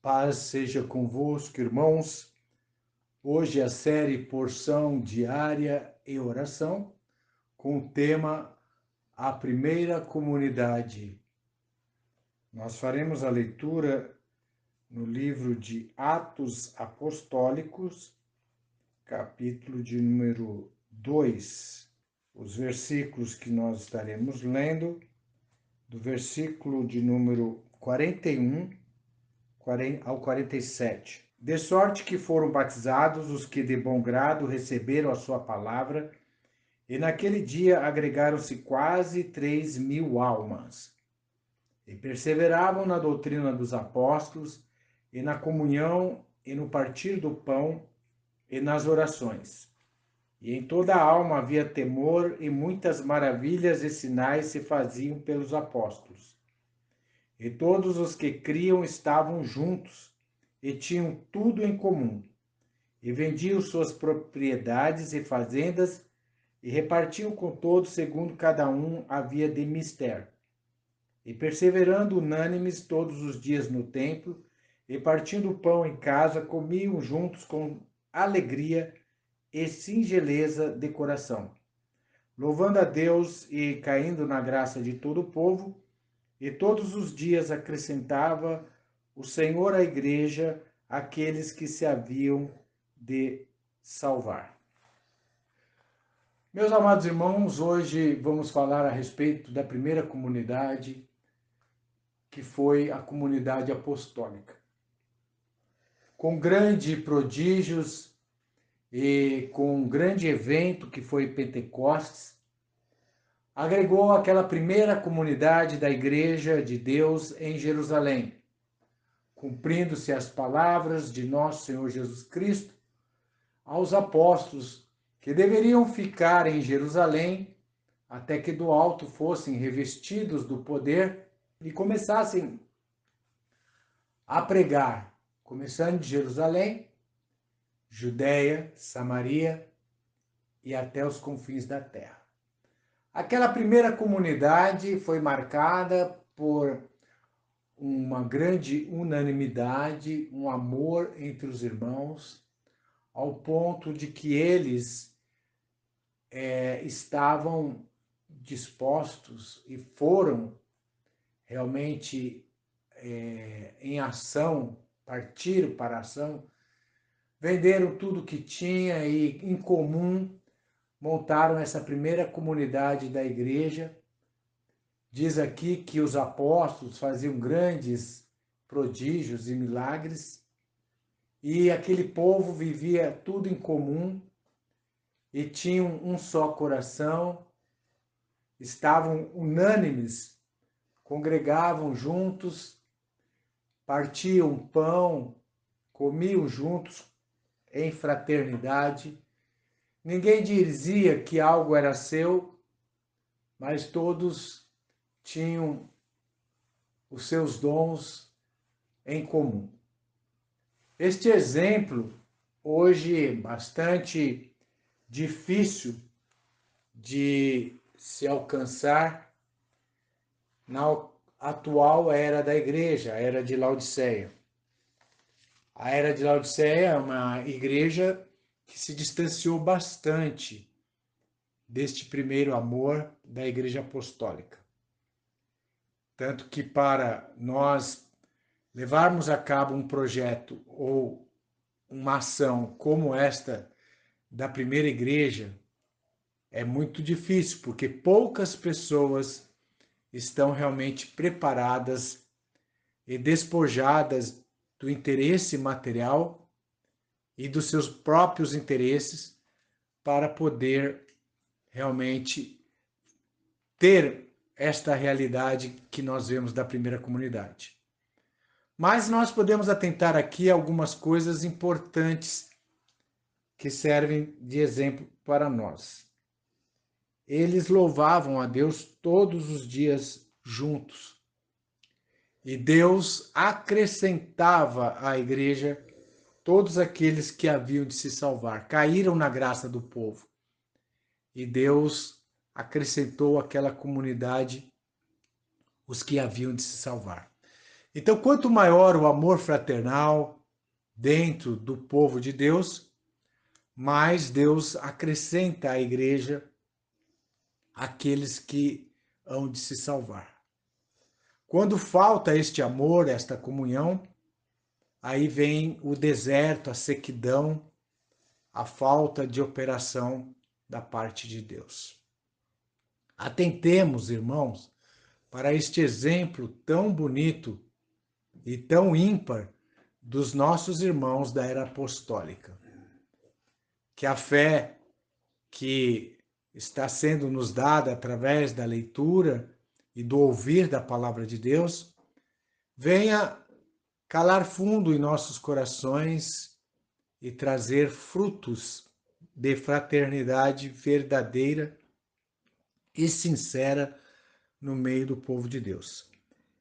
Paz seja convosco, irmãos. Hoje a série Porção Diária e Oração, com o tema A Primeira Comunidade. Nós faremos a leitura no livro de Atos Apostólicos, capítulo de número 2. Os versículos que nós estaremos lendo, do versículo de número 41 ao 47. De sorte que foram batizados os que de bom grado receberam a sua palavra, e naquele dia agregaram-se quase 3.000 almas. E perseveravam na doutrina dos apóstolos, e na comunhão, e no partir do pão, e nas orações. E em toda a alma havia temor, e muitas maravilhas e sinais se faziam pelos apóstolos. E todos os que criam estavam juntos, e tinham tudo em comum, e vendiam suas propriedades e fazendas, e repartiam com todos segundo cada um havia de mister. E perseverando unânimes todos os dias no templo, e partindo o pão em casa, comiam juntos com alegria e singeleza de coração, louvando a Deus e caindo na graça de todo o povo, e todos os dias acrescentava o Senhor à igreja aqueles que se haviam de salvar. Meus amados irmãos, hoje vamos falar a respeito da primeira comunidade, que foi a comunidade apostólica. Com grandes prodígios e com um grande evento que foi Pentecostes, agregou aquela primeira comunidade da Igreja de Deus em Jerusalém, cumprindo-se as palavras de nosso Senhor Jesus Cristo aos apóstolos que deveriam ficar em Jerusalém até que do alto fossem revestidos do poder e começassem a pregar, começando de Jerusalém, Judeia, Samaria e até os confins da terra. Aquela primeira comunidade foi marcada por uma grande unanimidade, um amor entre os irmãos, ao ponto de que eles estavam dispostos e foram realmente em ação, partiram para a ação, venderam tudo que tinha e em comum montaram essa primeira comunidade da igreja. Diz aqui que os apóstolos faziam grandes prodígios e milagres, e aquele povo vivia tudo em comum, e tinham um só coração, estavam unânimes, congregavam juntos, partiam pão, comiam juntos em fraternidade. Ninguém dizia que algo era seu, mas todos tinham os seus dons em comum. Este exemplo, hoje bastante difícil de se alcançar na atual era da igreja, a era de Laodiceia. A era de Laodiceia é uma igreja que se distanciou bastante deste primeiro amor da igreja apostólica. Tanto que para nós levarmos a cabo um projeto ou uma ação como esta da primeira igreja, é muito difícil, porque poucas pessoas estão realmente preparadas e despojadas do interesse material e dos seus próprios interesses para poder realmente ter esta realidade que nós vemos da primeira comunidade. Mas nós podemos atentar aqui a algumas coisas importantes que servem de exemplo para nós. Eles louvavam a Deus todos os dias juntos. E Deus acrescentava à igreja todos aqueles que haviam de se salvar. Caíram na graça do povo. E Deus acrescentou àquela comunidade os que haviam de se salvar. Então, quanto maior o amor fraternal dentro do povo de Deus, mais Deus acrescenta à igreja aqueles que hão de se salvar. Quando falta este amor, esta comunhão, aí vem o deserto, a sequidão, a falta de operação da parte de Deus. Atentemos, irmãos, para este exemplo tão bonito e tão ímpar dos nossos irmãos da era apostólica. Que a fé que está sendo nos dada através da leitura e do ouvir da palavra de Deus venha calar fundo em nossos corações e trazer frutos de fraternidade verdadeira e sincera no meio do povo de Deus.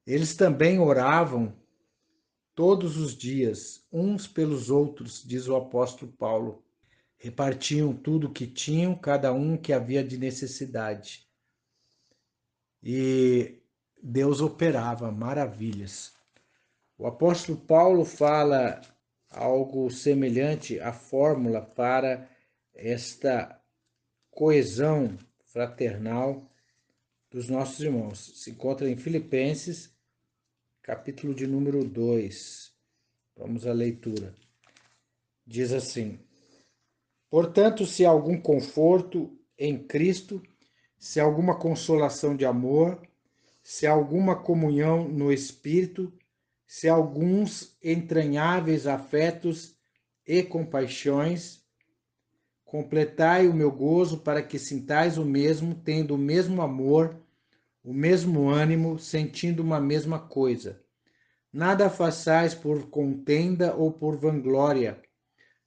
Eles também oravam todos os dias, uns pelos outros, diz o apóstolo Paulo. Repartiam tudo o que tinham, cada um que havia de necessidade. E Deus operava maravilhas. O apóstolo Paulo fala algo semelhante à fórmula para esta coesão fraternal dos nossos irmãos. Se encontra em Filipenses, capítulo de número 2. Vamos à leitura. Diz assim: portanto, se há algum conforto em Cristo, se há alguma consolação de amor, se há alguma comunhão no Espírito, se há alguns entranháveis afetos e compaixões, completai o meu gozo para que sintais o mesmo, tendo o mesmo amor, o mesmo ânimo, sentindo uma mesma coisa. Nada façais por contenda ou por vanglória,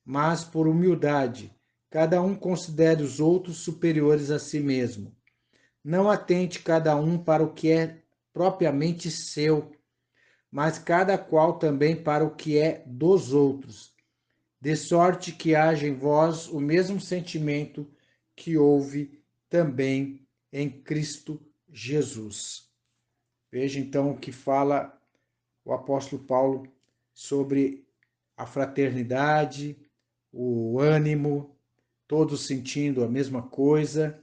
mas por humildade. Cada um considere os outros superiores a si mesmo. Não atente cada um para o que é propriamente seu, mas cada qual também para o que é dos outros. De sorte que haja em vós o mesmo sentimento que houve também em Cristo Jesus. Veja então o que fala o apóstolo Paulo sobre a fraternidade, o ânimo, todos sentindo a mesma coisa,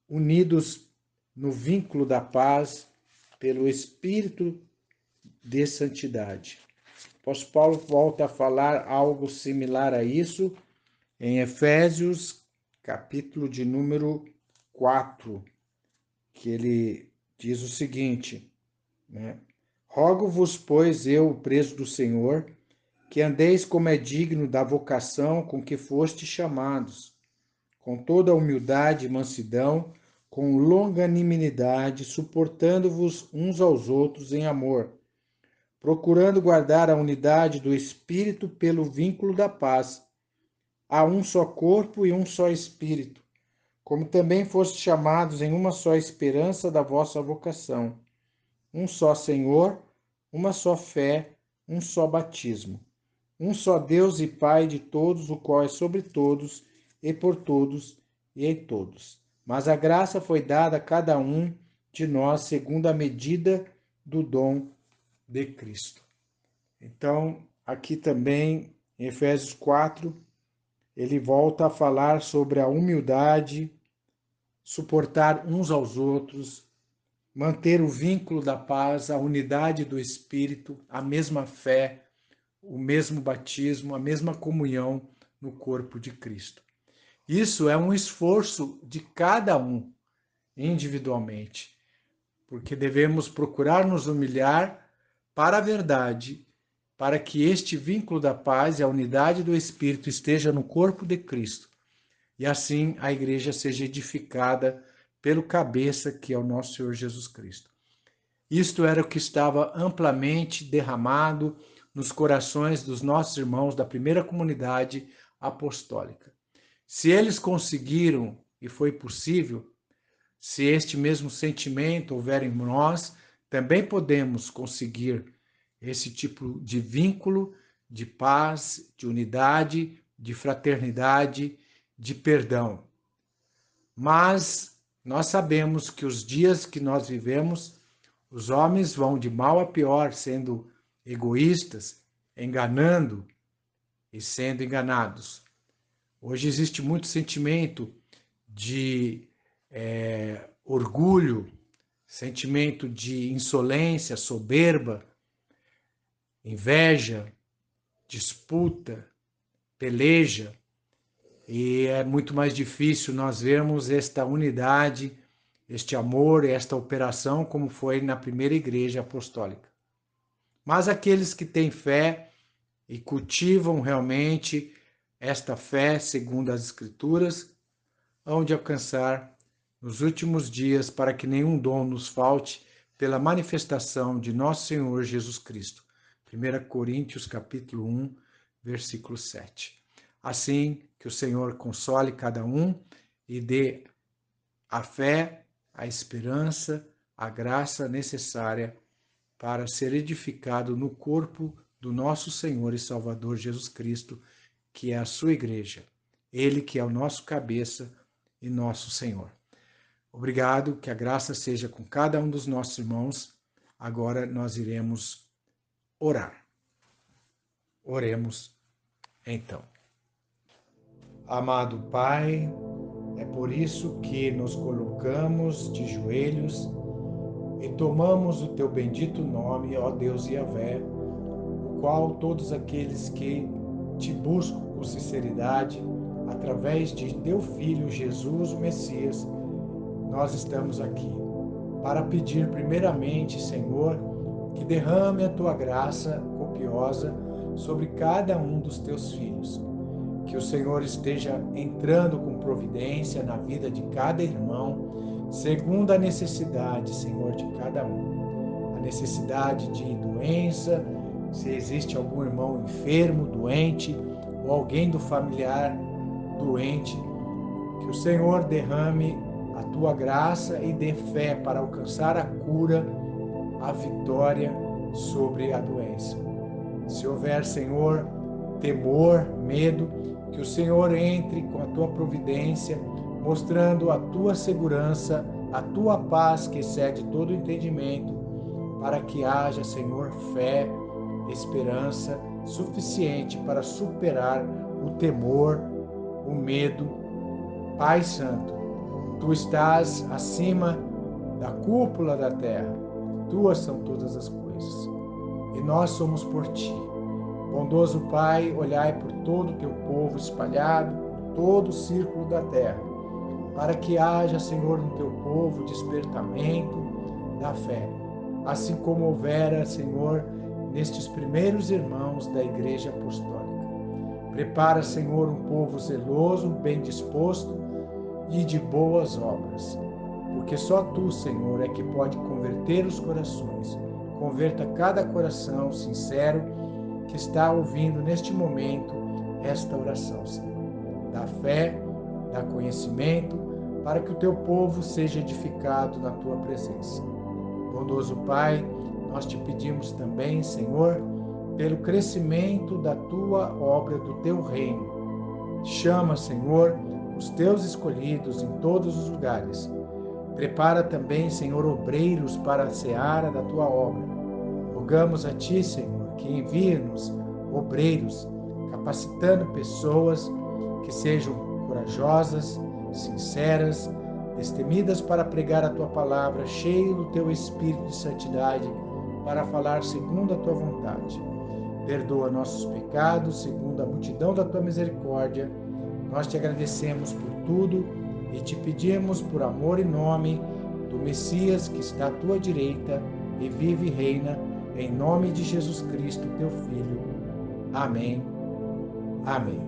unidos no vínculo da paz pelo Espírito de santidade. O apóstolo Paulo volta a falar algo similar a isso em Efésios, capítulo de número 4, que ele diz o seguinte, né? Rogo-vos, pois, eu, preso do Senhor, que andeis como é digno da vocação com que fostes chamados, com toda a humildade e mansidão, com longanimidade, suportando-vos uns aos outros em amor, procurando guardar a unidade do Espírito pelo vínculo da paz. Há um só corpo e um só Espírito, como também fostes chamados em uma só esperança da vossa vocação. Um só Senhor, uma só fé, um só batismo. Um só Deus e Pai de todos, o qual é sobre todos, e por todos, e em todos. Mas a graça foi dada a cada um de nós segundo a medida do dom de Cristo. Então, aqui também, em Efésios 4, ele volta a falar sobre a humildade, suportar uns aos outros, manter o vínculo da paz, a unidade do Espírito, a mesma fé, o mesmo batismo, a mesma comunhão no corpo de Cristo. Isso é um esforço de cada um, individualmente, porque devemos procurar nos humilhar para a verdade, para que este vínculo da paz e a unidade do Espírito esteja no corpo de Cristo. E assim a igreja seja edificada pelo cabeça que é o nosso Senhor Jesus Cristo. Isto era o que estava amplamente derramado nos corações dos nossos irmãos da primeira comunidade apostólica. Se eles conseguiram, e foi possível, se este mesmo sentimento houver em nós, também podemos conseguir esse tipo de vínculo, de paz, de unidade, de fraternidade, de perdão. Mas nós sabemos que os dias que nós vivemos, Os homens vão de mal a pior, sendo egoístas, enganando e sendo enganados. Hoje existe muito sentimento de orgulho, sentimento de insolência, soberba, inveja, disputa, peleja, e é muito mais difícil nós vermos esta unidade, este amor, esta operação como foi na primeira igreja apostólica. Mas aqueles que têm fé e cultivam realmente esta fé segundo as Escrituras, hão de alcançar nos últimos dias para que nenhum dom nos falte pela manifestação de nosso Senhor Jesus Cristo. 1 Coríntios capítulo 1, versículo 7. Assim, que o Senhor console cada um e dê a fé, a esperança, a graça necessária para ser edificado no corpo do nosso Senhor e Salvador Jesus Cristo, que é a sua igreja. Ele que é o nosso cabeça e nosso Senhor. Obrigado, que a graça seja com cada um dos nossos irmãos. Agora nós iremos orar. Oremos, então. Amado Pai, é por isso que nos colocamos de joelhos e tomamos o teu bendito nome, ó Deus Yahvé, o qual todos aqueles que te buscam com sinceridade, através de teu Filho Jesus, o Messias, nós estamos aqui para pedir primeiramente, Senhor, que derrame a tua graça copiosa sobre cada um dos teus filhos. Que o Senhor esteja entrando com providência na vida de cada irmão, segundo a necessidade, Senhor, de cada um. A necessidade de doença, se existe algum irmão enfermo, doente, ou alguém do familiar doente, que o Senhor derrame a tua graça e dê fé para alcançar a cura, a vitória sobre a doença. Se houver, Senhor, temor, medo, que o Senhor entre com a tua providência, mostrando a tua segurança, a tua paz que excede todo entendimento, para que haja, Senhor, fé, esperança suficiente para superar o temor, o medo. Pai Santo, tu estás acima da cúpula da terra, tuas são todas as coisas, e nós somos por ti. Bondoso Pai, olhai por todo o teu povo espalhado, por todo o círculo da terra, para que haja, Senhor, no teu povo despertamento da fé, assim como houvera, Senhor, nestes primeiros irmãos da Igreja Apostólica. Prepara, Senhor, um povo zeloso, bem disposto e de boas obras, porque só tu, Senhor, é que pode converter os corações. Converta cada coração sincero que está ouvindo neste momento esta oração, Senhor. Dá fé, dá conhecimento, para que o teu povo seja edificado na tua presença. Bondoso Pai, nós te pedimos também, Senhor, pelo crescimento da tua obra, do teu reino. Chama, Senhor, os teus escolhidos em todos os lugares. Prepara também, Senhor, obreiros para a seara da tua obra. Rogamos a ti, Senhor, que envie-nos obreiros, capacitando pessoas que sejam corajosas, sinceras, destemidas para pregar a tua palavra, cheio do teu espírito de santidade, para falar segundo a tua vontade. Perdoa nossos pecados, segundo a multidão da tua misericórdia. Nós te agradecemos por tudo e te pedimos por amor e nome do Messias que está à tua direita e vive e reina, em nome de Jesus Cristo, teu Filho. Amém. Amém.